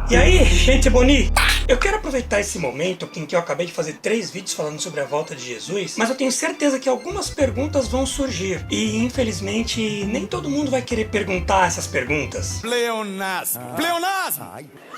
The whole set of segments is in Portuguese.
E aí, gente bonita? Eu quero aproveitar esse momento em que eu acabei de fazer 3 vídeos falando sobre a volta de Jesus, mas eu tenho certeza que algumas perguntas vão surgir. E, infelizmente, nem todo mundo vai querer perguntar essas perguntas. Pleonasmo. Pleonasmo!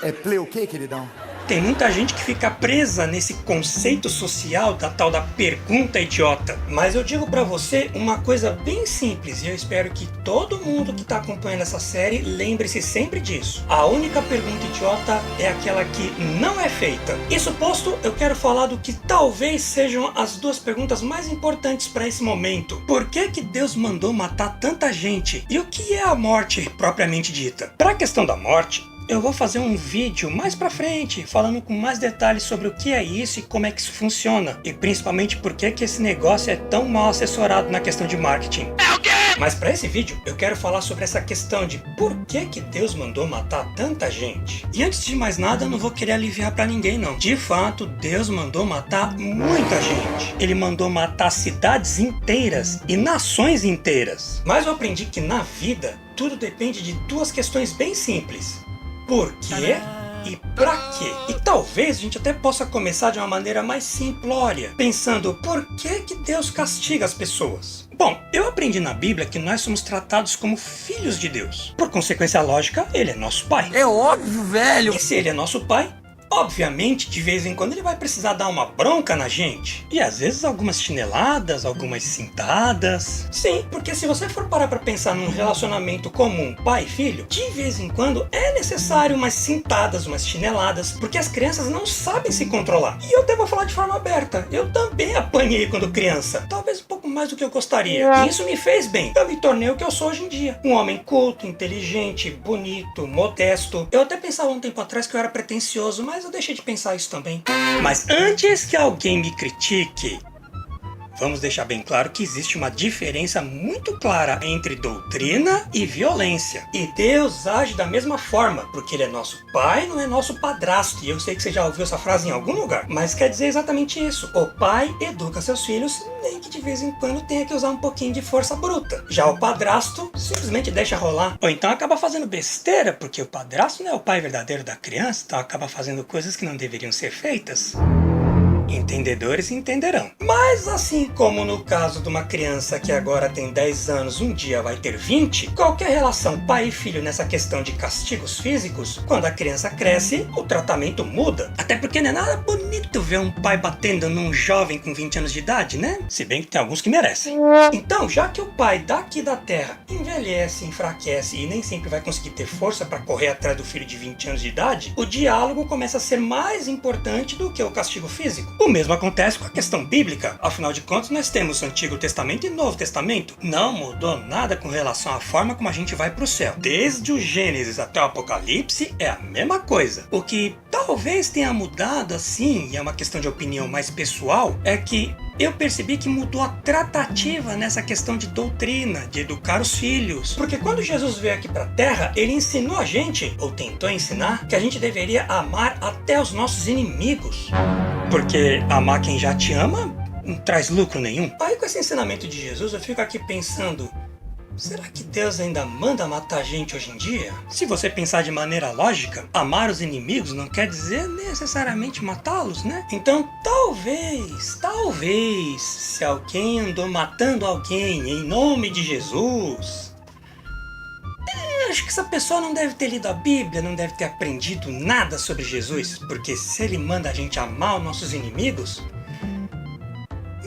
É play o quê, queridão? Tem muita gente que fica presa nesse conceito social da tal da pergunta idiota. Mas eu digo pra você uma coisa bem simples, e eu espero que todo mundo que tá acompanhando essa série lembre-se sempre disso. A única pergunta idiota é aquela que não é feita. Isso posto, eu quero falar do que talvez sejam as 2 perguntas mais importantes para esse momento. Por que Deus mandou matar tanta gente? E o que é a morte propriamente dita? Para a questão da morte, eu vou fazer um vídeo mais pra frente, falando com mais detalhes sobre o que é isso e como é que isso funciona. E principalmente por que esse negócio é tão mal assessorado na questão de marketing. É o quê? Mas pra esse vídeo, eu quero falar sobre essa questão de por que Deus mandou matar tanta gente. E antes de mais nada, eu não vou querer aliviar pra ninguém não. De fato, Deus mandou matar muita gente. Ele mandou matar cidades inteiras e nações inteiras. Mas eu aprendi que na vida, tudo depende de 2 questões bem simples. Por quê e pra quê? E talvez a gente até possa começar de uma maneira mais simplória, pensando por que Deus castiga as pessoas? Bom, eu aprendi na Bíblia que nós somos tratados como filhos de Deus. Por consequência lógica, Ele é nosso Pai. É óbvio, velho! E se Ele é nosso Pai, obviamente, de vez em quando ele vai precisar dar uma bronca na gente. E às vezes algumas chineladas, algumas cintadas. Sim, porque se você for parar pra pensar num relacionamento comum pai e filho, de vez em quando é necessário umas cintadas, umas chineladas, porque as crianças não sabem se controlar. E eu devo falar de forma aberta, eu também apanhei quando criança. Talvez um pouco mais do que eu gostaria. E isso me fez bem. Eu me tornei o que eu sou hoje em dia. Um homem culto, inteligente, bonito, modesto. Eu até pensava um tempo atrás que eu era pretensioso, mas eu deixei de pensar isso também. Mas antes que alguém me critique, vamos deixar bem claro que existe uma diferença muito clara entre doutrina e violência. E Deus age da mesma forma, porque Ele é nosso pai, não é nosso padrasto. E eu sei que você já ouviu essa frase em algum lugar, mas quer dizer exatamente isso. O pai educa seus filhos, nem que de vez em quando tenha que usar um pouquinho de força bruta. Já o padrasto simplesmente deixa rolar. Ou então acaba fazendo besteira, porque o padrasto não é o pai verdadeiro da criança, então acaba fazendo coisas que não deveriam ser feitas. Entendedores entenderão. Mas assim como no caso de uma criança que agora tem 10 anos, um dia vai ter 20, qualquer relação pai e filho nessa questão de castigos físicos, quando a criança cresce, o tratamento muda. Até porque não é nada bonito ver um pai batendo num jovem com 20 anos de idade, né? Se bem que tem alguns que merecem. Então, já que o pai daqui da terra envelhece, enfraquece e nem sempre vai conseguir ter força para correr atrás do filho de 20 anos de idade, o diálogo começa a ser mais importante do que o castigo físico. O mesmo acontece com a questão bíblica. Afinal de contas, nós temos Antigo Testamento e Novo Testamento. Não mudou nada com relação à forma como a gente vai para o céu. Desde o Gênesis até o Apocalipse é a mesma coisa. O que talvez tenha mudado assim, e é uma questão de opinião mais pessoal, é que eu percebi que mudou a tratativa nessa questão de doutrina, de educar os filhos. Porque quando Jesus veio aqui para a Terra, ele ensinou a gente, ou tentou ensinar, que a gente deveria amar até os nossos inimigos. Porque amar quem já te ama não traz lucro nenhum. Aí com esse ensinamento de Jesus eu fico aqui pensando, será que Deus ainda manda matar gente hoje em dia? Se você pensar de maneira lógica, amar os inimigos não quer dizer necessariamente matá-los, né? Então talvez, se alguém andou matando alguém em nome de Jesus, acho que essa pessoa não deve ter lido a Bíblia, não deve ter aprendido nada sobre Jesus, porque se ele manda a gente amar os nossos inimigos,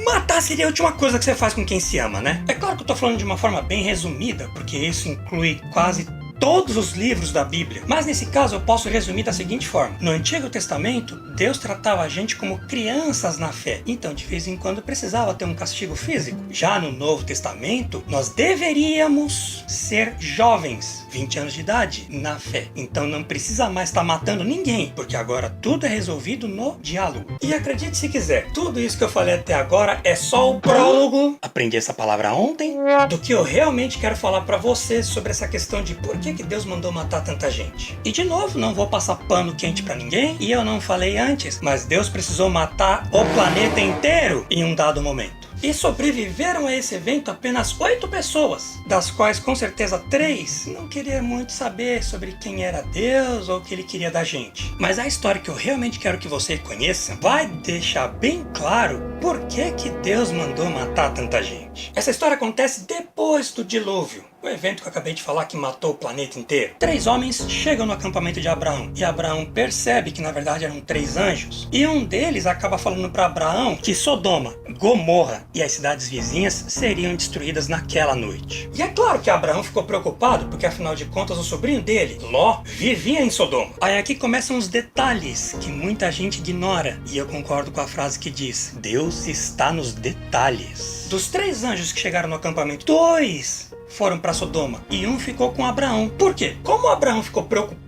matar seria a última coisa que você faz com quem se ama, né? É claro que eu tô falando de uma forma bem resumida, porque isso inclui quase todos os livros da Bíblia. Mas nesse caso eu posso resumir da seguinte forma. No Antigo Testamento, Deus tratava a gente como crianças na fé. Então, de vez em quando, precisava ter um castigo físico. Já no Novo Testamento, nós deveríamos ser jovens, 20 anos de idade, na fé. Então não precisa mais estar matando ninguém, porque agora tudo é resolvido no diálogo. E acredite se quiser, tudo isso que eu falei até agora é só o prólogo, aprendi essa palavra ontem, do que eu realmente quero falar pra vocês sobre essa questão de por que Deus mandou matar tanta gente. E de novo, não vou passar pano quente pra ninguém, e eu não falei antes, mas Deus precisou matar o planeta inteiro em um dado momento. E sobreviveram a esse evento apenas 8 pessoas, das quais com certeza 3 não queriam muito saber sobre quem era Deus ou o que ele queria da gente. Mas a história que eu realmente quero que você conheça vai deixar bem claro por que Deus mandou matar tanta gente. Essa história acontece depois do dilúvio. O evento que eu acabei de falar que matou o planeta inteiro. 3 homens chegam no acampamento de Abraão. E Abraão percebe que na verdade eram 3 anjos. E um deles acaba falando para Abraão que Sodoma, Gomorra e as cidades vizinhas seriam destruídas naquela noite. E é claro que Abraão ficou preocupado, porque afinal de contas o sobrinho dele, Ló, vivia em Sodoma. Aí aqui começam os detalhes que muita gente ignora. E eu concordo com a frase que diz: Deus está nos detalhes. Dos 3 anjos que chegaram no acampamento, 2 foram para Sodoma e um ficou com Abraão. Por quê? Como Abraão ficou preocupado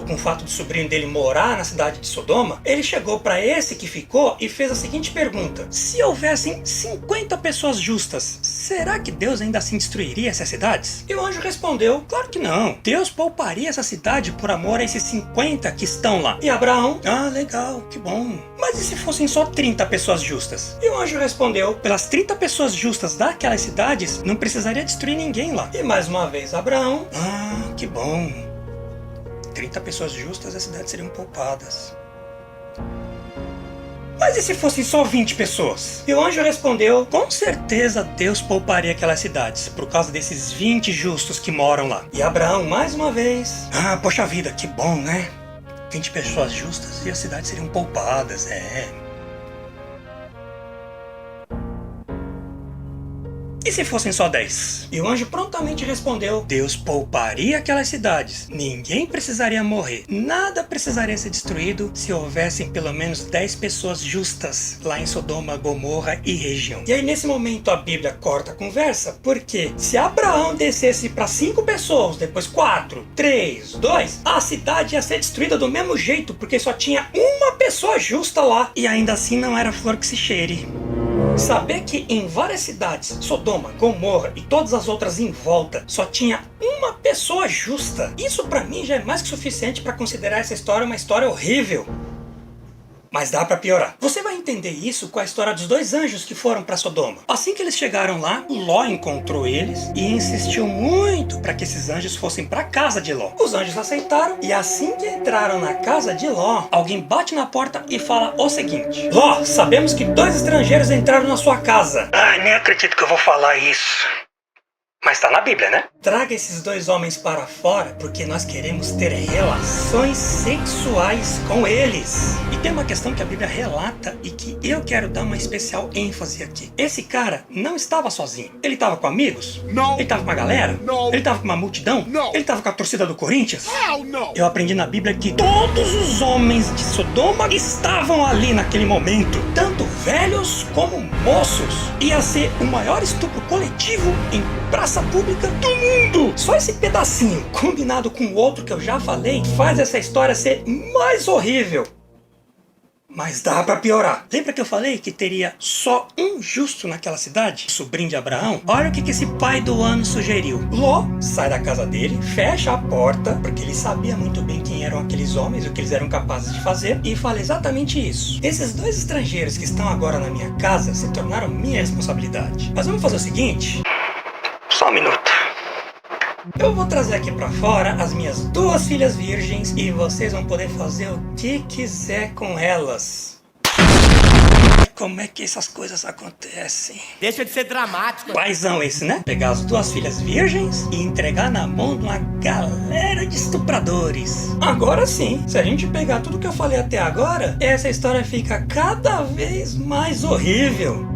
com o fato do sobrinho dele morar na cidade de Sodoma, ele chegou para esse que ficou e fez a seguinte pergunta: se houvessem 50 pessoas justas, será que Deus ainda assim destruiria essas cidades? E o anjo respondeu: claro que não. Deus pouparia essa cidade por amor a esses 50 que estão lá. E Abraão: ah, legal, que bom. Mas e se fossem só 30 pessoas justas? E o anjo respondeu: pelas 30 pessoas justas daquelas cidades, não precisaria destruir ninguém lá. E mais uma vez Abraão: ah, que bom. 30 pessoas justas, as cidades seriam poupadas. Mas e se fossem só 20 pessoas? E o anjo respondeu: com certeza Deus pouparia aquelas cidades, por causa desses 20 justos que moram lá. E Abraão, mais uma vez: ah, poxa vida, que bom, né? 20 pessoas justas e as cidades seriam poupadas, E se fossem só 10? E o anjo prontamente respondeu: Deus pouparia aquelas cidades. Ninguém precisaria morrer. Nada precisaria ser destruído se houvessem pelo menos 10 pessoas justas lá em Sodoma, Gomorra e região. E aí nesse momento a Bíblia corta a conversa, porque se Abraão descesse para 5 pessoas, depois 4, 3, 2, a cidade ia ser destruída do mesmo jeito, porque só tinha uma pessoa justa lá. E ainda assim não era flor que se cheire. Saber que em várias cidades, Sodoma, Gomorra e todas as outras em volta, só tinha uma pessoa justa, isso pra mim já é mais que suficiente pra considerar essa história uma história horrível. Mas dá pra piorar. Você vai entender isso com a história dos 2 anjos que foram pra Sodoma. Assim que eles chegaram lá, Ló encontrou eles e insistiu muito para que esses anjos fossem pra casa de Ló. Os anjos aceitaram e assim que entraram na casa de Ló, alguém bate na porta e fala o seguinte: Ló, sabemos que 2 estrangeiros entraram na sua casa. Ai, nem acredito que eu vou falar isso. Mas tá na Bíblia, né? Traga esses 2 homens para fora, porque nós queremos ter relações sexuais com eles. E tem uma questão que a Bíblia relata e que eu quero dar uma especial ênfase aqui. Esse cara não estava sozinho. Ele estava com amigos? Não. Ele estava com uma galera? Não. Ele estava com uma multidão? Não. Ele estava com a torcida do Corinthians? Não. Eu aprendi na Bíblia que todos os homens de Sodoma estavam ali naquele momento. Tanto velhos como moços. Ia ser o maior estupro coletivo em praça pública do mundo. Só esse pedacinho, combinado com o outro que eu já falei, faz essa história ser mais horrível. Mas dá pra piorar. Lembra que eu falei que teria só um justo naquela cidade? Sobrinho de Abraão? Olha o que esse pai do ano sugeriu. Ló sai da casa dele, fecha a porta, porque ele sabia muito bem quem eram aqueles homens, o que eles eram capazes de fazer, e fala exatamente isso. Esses 2 estrangeiros que estão agora na minha casa se tornaram minha responsabilidade. Mas vamos fazer o seguinte... Só um minuto. Eu vou trazer aqui pra fora as minhas 2 filhas virgens e vocês vão poder fazer o que quiser com elas. Como é que essas coisas acontecem? Deixa de ser dramático. Paizão esse, né? Pegar as 2 filhas virgens e entregar na mão de uma galera de estupradores. Agora sim, se a gente pegar tudo que eu falei até agora, essa história fica cada vez mais horrível.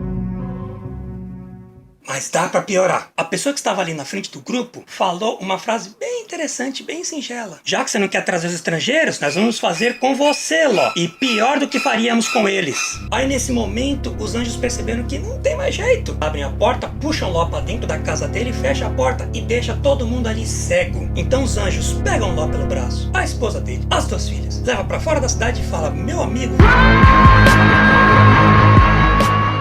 Mas dá pra piorar. A pessoa que estava ali na frente do grupo falou uma frase bem interessante, bem singela. Já que você não quer trazer os estrangeiros, nós vamos fazer com você, Ló. E pior do que faríamos com eles. Aí nesse momento, os anjos perceberam que não tem mais jeito. Abrem a porta, puxam Ló pra dentro da casa dele, fecham a porta e deixa todo mundo ali cego. Então os anjos pegam Ló pelo braço, a esposa dele, as 2 filhas, leva pra fora da cidade e fala: meu amigo,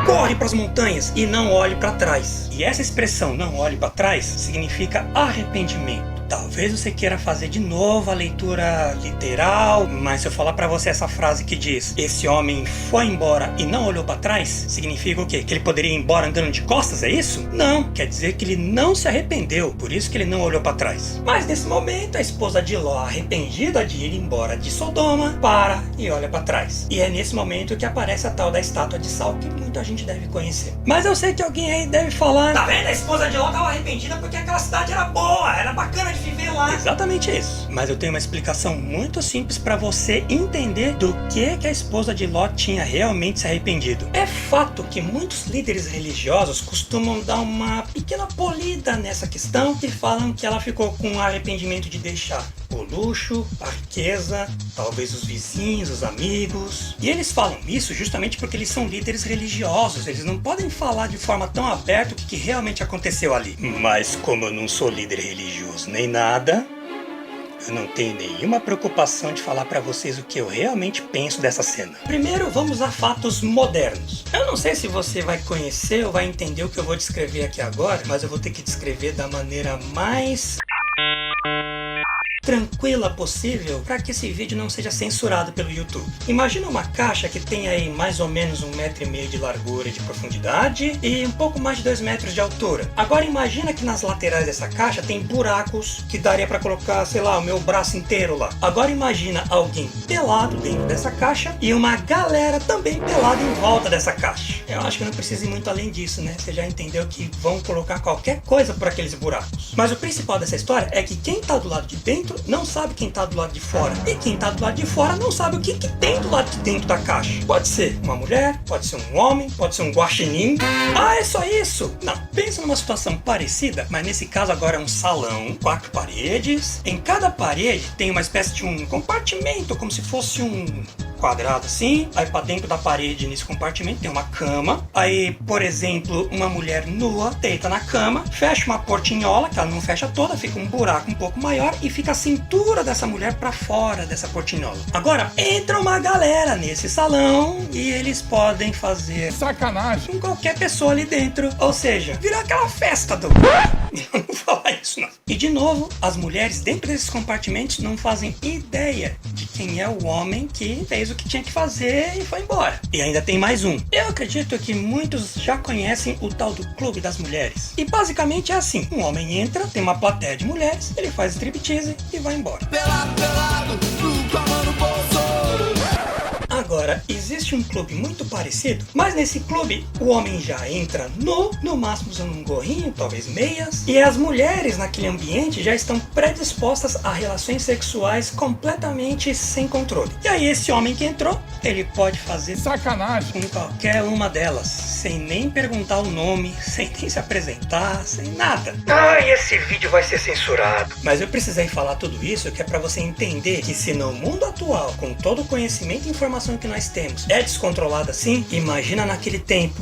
corre para as montanhas e não olhe para trás. E essa expressão, não olhe para trás, significa arrependimento. Talvez Talvez você queira fazer de novo a leitura literal, mas se eu falar pra você essa frase que diz: esse homem foi embora e não olhou pra trás, significa o quê? Que ele poderia ir embora andando de costas, é isso? Não, quer dizer que ele não se arrependeu, por isso que ele não olhou pra trás. Mas nesse momento, a esposa de Ló, arrependida de ir embora de Sodoma, para e olha pra trás. E é nesse momento que aparece a tal da estátua de sal, que muita gente deve conhecer. Mas eu sei que alguém aí deve falar: tá vendo? A esposa de Ló estava arrependida porque aquela cidade era boa, era bacana de viver lá. Exatamente isso. Mas eu tenho uma explicação muito simples pra você entender do que a esposa de Ló tinha realmente se arrependido. É fato que muitos líderes religiosos costumam dar uma pequena polida nessa questão e falam que ela ficou com arrependimento de deixar o luxo, a riqueza, talvez os vizinhos, os amigos. E eles falam isso justamente porque eles são líderes religiosos. Eles não podem falar de forma tão aberta o que realmente aconteceu ali. Mas como eu não sou líder religioso nem nada, eu não tenho nenhuma preocupação de falar pra vocês o que eu realmente penso dessa cena. Primeiro, vamos a fatos modernos. Eu não sei se você vai conhecer ou vai entender o que eu vou descrever aqui agora, mas eu vou ter que descrever da maneira mais tranquila possível para que esse vídeo não seja censurado pelo YouTube. Imagina uma caixa que tem aí mais ou menos 1,5 metro de largura e de profundidade e um pouco mais de 2 metros de altura. Agora imagina que nas laterais dessa caixa tem buracos que daria para colocar, sei lá, o meu braço inteiro lá. Agora imagina alguém pelado dentro dessa caixa e uma galera também pelada em volta dessa caixa. Eu acho que não precisa ir muito além disso, né? Você já entendeu que vão colocar qualquer coisa por aqueles buracos. Mas o principal dessa história é que quem tá do lado de dentro não sabe quem tá do lado de fora. E quem tá do lado de fora não sabe o que tem do lado de dentro da caixa. Pode ser uma mulher, pode ser um homem, pode ser um guaxinim. Ah, é só isso? Não. Pensa numa situação parecida, mas nesse caso agora é um salão, 4 paredes. Em cada parede tem uma espécie de um compartimento, como se fosse um quadrado assim. Aí pra dentro da parede, nesse compartimento, tem uma cama. Aí, por exemplo, uma mulher nua deita na cama, fecha uma portinhola, que ela não fecha toda, fica um buraco um pouco maior e fica a cintura dessa mulher pra fora dessa portinhola. Agora, entra uma galera nesse salão e eles podem fazer Sacanagem. com qualquer pessoa ali dentro. Ou seja, virar aquela festa do... Não vou falar isso não. E de novo, as mulheres dentro desses compartimentos não fazem ideia de quem é o homem que fez o que tinha que fazer e foi embora. E ainda tem mais um. Eu acredito que muitos já conhecem o tal do Clube das Mulheres. E basicamente é assim. Um homem entra, tem uma plateia de mulheres, ele faz striptease e vai embora. Pelado, com a mão no bolso. Agora, existe um clube muito parecido, mas nesse clube o homem já entra nu, no máximo usando um gorrinho, talvez meias, e as mulheres naquele ambiente já estão predispostas a relações sexuais completamente sem controle. E aí esse homem que entrou, ele pode fazer Sacanagem. com qualquer uma delas, sem nem perguntar o nome, sem nem se apresentar, sem nada. Ai, esse vídeo vai ser censurado. Mas eu precisei falar tudo isso que é pra você entender que se no mundo atual, com todo o conhecimento e informação que nós temos, é descontrolado assim, imagina naquele tempo.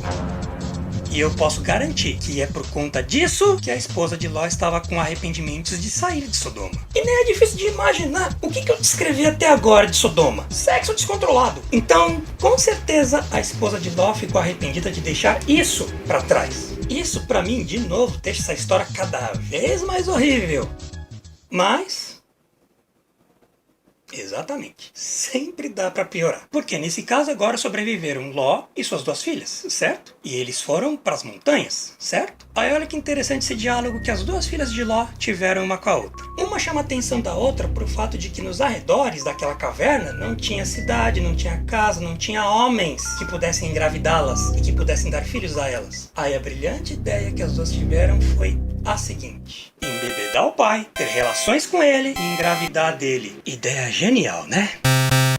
E eu posso garantir que é por conta disso que a esposa de Ló estava com arrependimentos de sair de Sodoma. E nem é difícil de imaginar o que eu descrevi até agora de Sodoma. Sexo descontrolado. Então, com certeza, a esposa de Ló ficou arrependida de deixar isso pra trás. Isso, pra mim, de novo, deixa essa história cada vez mais horrível. Mas... exatamente. Sempre dá pra piorar. Porque nesse caso agora sobreviveram Ló e suas 2 filhas, certo? E eles foram pras montanhas, certo? Aí olha que interessante esse diálogo que as 2 filhas de Ló tiveram uma com a outra. Uma chama a atenção da outra pro fato de que nos arredores daquela caverna não tinha cidade, não tinha casa, não tinha homens que pudessem engravidá-las e que pudessem dar filhos a elas. Aí a brilhante ideia que as 2 tiveram foi a seguinte: embebedar o pai, ter relações com ele e engravidar dele. Ideia genial, né?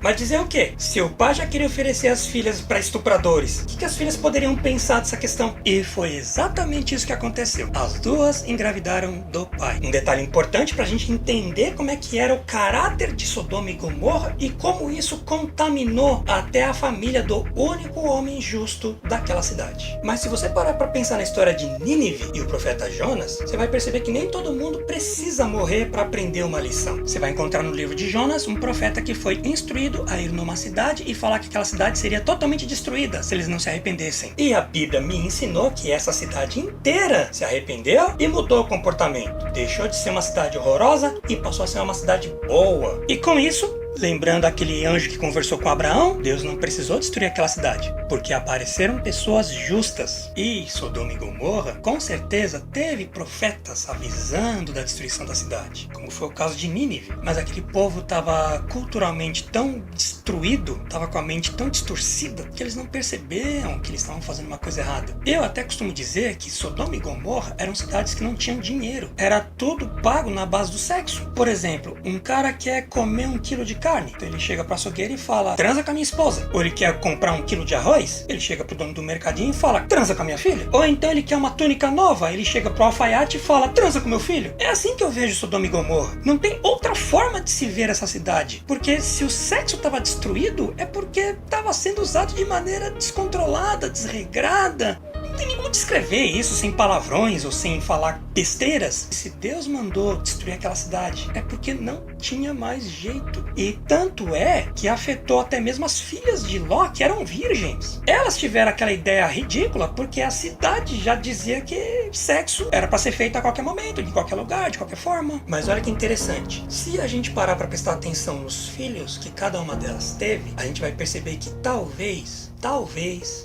Mas dizer o quê? Se o pai já queria oferecer as filhas para estupradores, o que as filhas poderiam pensar dessa questão? E foi exatamente isso que aconteceu. As 2 engravidaram do pai. Um detalhe importante pra gente entender como é que era o caráter de Sodoma e Gomorra e como isso contaminou até a família do único homem justo daquela cidade. Mas se você parar pra pensar na história de Nínive e o profeta Jonas, você vai perceber que nem todo mundo precisa morrer para aprender uma lição. Você vai encontrar no livro de Jonas um profeta que foi instruído medo a ir numa cidade e falar que aquela cidade seria totalmente destruída se eles não se arrependessem. E a Bíblia me ensinou que essa cidade inteira se arrependeu e mudou o comportamento. Deixou de ser uma cidade horrorosa e passou a ser uma cidade boa. E com isso, lembrando aquele anjo que conversou com Abraão, Deus não precisou destruir aquela cidade, porque apareceram pessoas justas. E Sodoma e Gomorra, com certeza, teve profetas avisando da destruição da cidade, como foi o caso de Nínive. Mas aquele povo estava culturalmente tão destruído, estava com a mente tão distorcida, que eles não perceberam que eles estavam fazendo uma coisa errada. Eu até costumo dizer que Sodoma e Gomorra eram cidades que não tinham dinheiro. Era tudo pago na base do sexo. Por exemplo, um cara quer comer 1 quilo de carne, então ele chega pra açougueira e fala, transa com a minha esposa. Ou ele quer comprar 1 quilo de arroz, ele chega pro dono do mercadinho e fala, transa com a minha filha. Ou então ele quer uma túnica nova, ele chega pro alfaiate e fala, transa com meu filho. É assim que eu vejo Sodoma e Gomorra. Não tem outra forma de se ver essa cidade, porque se o sexo estava destruído, é porque estava sendo usado de maneira descontrolada, desregrada. Não tem nem como descrever isso sem palavrões ou sem falar besteiras. Se Deus mandou destruir aquela cidade, é porque não tinha mais jeito. E tanto é que afetou até mesmo as filhas de Ló, que eram virgens. Elas tiveram aquela ideia ridícula porque a cidade já dizia que sexo era para ser feito a qualquer momento, de qualquer lugar, de qualquer forma. Mas olha que interessante. Se a gente parar para prestar atenção nos filhos que cada uma delas teve, a gente vai perceber que talvez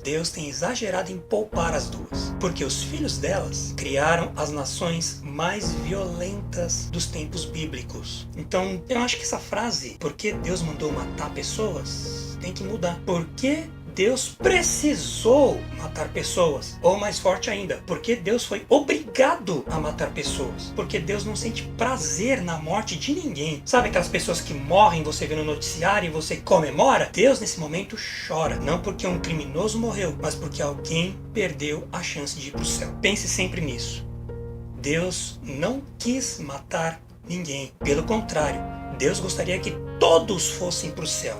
Deus tenha exagerado em poupar as duas, porque os filhos delas criaram as nações mais violentas dos tempos bíblicos. Então, eu acho que essa frase, porque Deus mandou matar pessoas, tem que mudar. Porque Deus precisou matar pessoas, ou mais forte ainda, porque Deus foi obrigado a matar pessoas, porque Deus não sente prazer na morte de ninguém. Sabe aquelas pessoas que morrem, você vê no noticiário e você comemora? Deus nesse momento chora, não porque um criminoso morreu, mas porque alguém perdeu a chance de ir para o céu. Pense sempre nisso. Deus não quis matar ninguém, pelo contrário, Deus gostaria que todos fossem para o céu,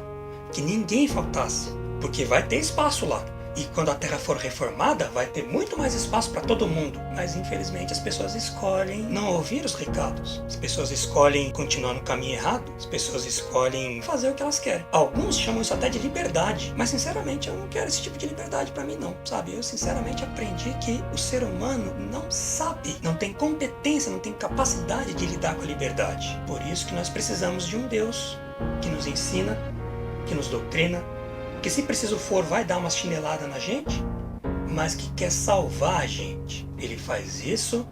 que ninguém faltasse. Porque vai ter espaço lá. E quando a Terra for reformada, vai ter muito mais espaço para todo mundo. Mas infelizmente as pessoas escolhem não ouvir os recados. As pessoas escolhem continuar no caminho errado. As pessoas escolhem fazer o que elas querem. Alguns chamam isso até de liberdade. Mas sinceramente eu não quero esse tipo de liberdade para mim não, sabe? Eu sinceramente aprendi que o ser humano não sabe, não tem competência, não tem capacidade de lidar com a liberdade. Por isso que nós precisamos de um Deus que nos ensina, que nos doutrina, que se preciso for vai dar uma chinelada na gente, mas que quer salvar a gente. Ele faz isso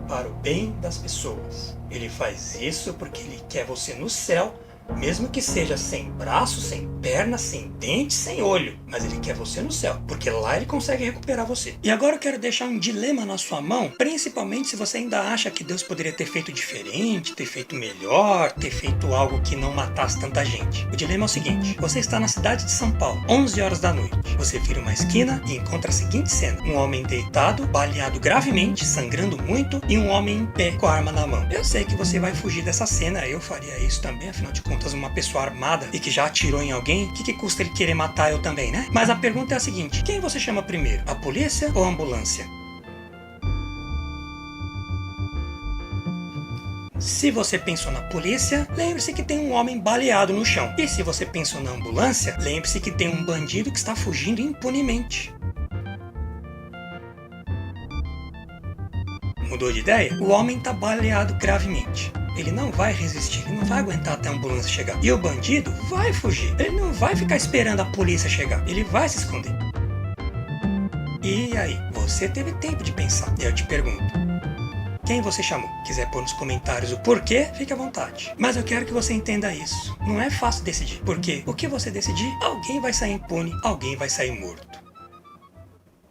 para o bem das pessoas. Ele faz isso porque ele quer você no céu, mesmo que seja sem braço, sem perna, sem dente, sem olho. Mas ele quer você no céu, porque lá ele consegue recuperar você. E agora eu quero deixar um dilema na sua mão, principalmente se você ainda acha que Deus poderia ter feito diferente, ter feito melhor, ter feito algo que não matasse tanta gente. O dilema é o seguinte: você está na cidade de São Paulo, 11 horas da noite. Você vira uma esquina e encontra a seguinte cena: um homem deitado, baleado gravemente, sangrando muito, e um homem em pé com a arma na mão. Eu sei que você vai fugir dessa cena, eu faria isso também, afinal de contas, uma pessoa armada e que já atirou em alguém, o que custa ele querer matar eu também, né? Mas a pergunta é a seguinte: quem você chama primeiro? A polícia ou a ambulância? Se você pensou na polícia, lembre-se que tem um homem baleado no chão. E se você pensou na ambulância, lembre-se que tem um bandido que está fugindo impunemente. Mudou de ideia? O homem está baleado gravemente. Ele não vai resistir, ele não vai aguentar até a ambulância chegar. E o bandido vai fugir. Ele não vai ficar esperando a polícia chegar. Ele vai se esconder. E aí, você teve tempo de pensar. E eu te pergunto: quem você chamou? Quiser pôr nos comentários o porquê, fique à vontade. Mas eu quero que você entenda isso. Não é fácil decidir. Porque o que você decidir, alguém vai sair impune, alguém vai sair morto.